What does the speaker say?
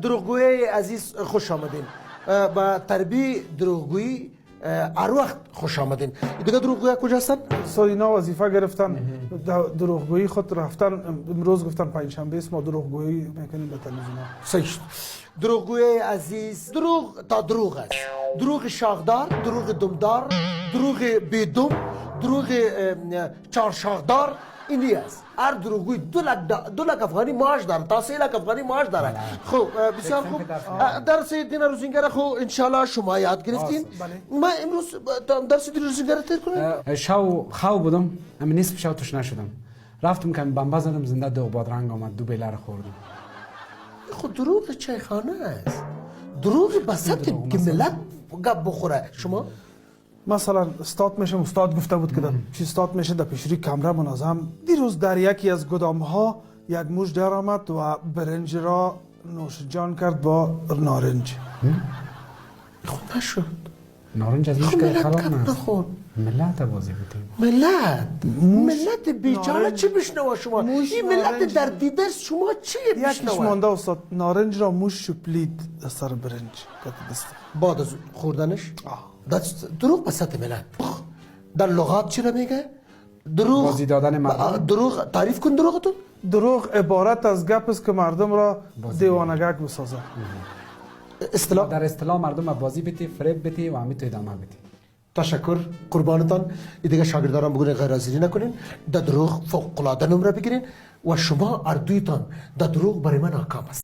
دروغگوی عزیز خوش آمدین. با تربیه دروغگویی هر وقت خوش آمدین. دیگه دروغگویی کجا هستن؟ اینا وظیفه گرفتن دروغگویی خود رفتن. امروز گفتن پنجشنبه است ما دروغگویی میکنیم به تلویزیون. صحیح. دروغگویی عزیز دروغ تا دروغ است. دروغ شاخدار، دروغ دمدار، دروغ بیدم، دروغ چهارشاخدار اینی است. هر دروغگوی 2 لک افغانی معاش داره تا 3 لک افغانی معاش داره. خب بسیار خوب. درس دین روزینگر خو انشالله شما یاد گرفتین. ما امروز درس دین روزینگر تر کنیم. خو بودم اما نصف شو توش نشدم. رفتم که بمبا زدم زنده دو بادرنگ آمد 2 بیلر خوردم. خود دروغ چایخانه است. دروغ بسط که ملت گپ بخوره. شما مثلا استاد میشم استاد گفته بود که چی استاد میشه در پیشری کمره منظم. دیروز در یکی از گدام ها یک موش در آمد و برنج را نوش جان کرد با نارنج. خود نشد. نارنج از مشکل خراب نخون. ملت بازی بودیم. ملت بیچاره چی بشنوه شما؟ این ملت در دیده شما چی یکیش مانده استاد نارنج را موش شپلید از سر برنج دست. بعد از خوردنش دروغ بسط ملت. در لغات چی را میگه؟ دروغ بازی دادن مردم. دروغ تعریف کن دروغتو. دروغ عبارت از گپ است که مردم را دیوانگک بسازه. اصطلاح در اصطلاح مردم بازی بیتی فریب بیتی و همین تو ادامه بیتی. تشکر قربانتان. دیگه شاگردان بگوین غیر حاضری نکنین. در دروغ فوق العاده نمره بگیرین و شما اردویتان در دروغ برای من ناکام است.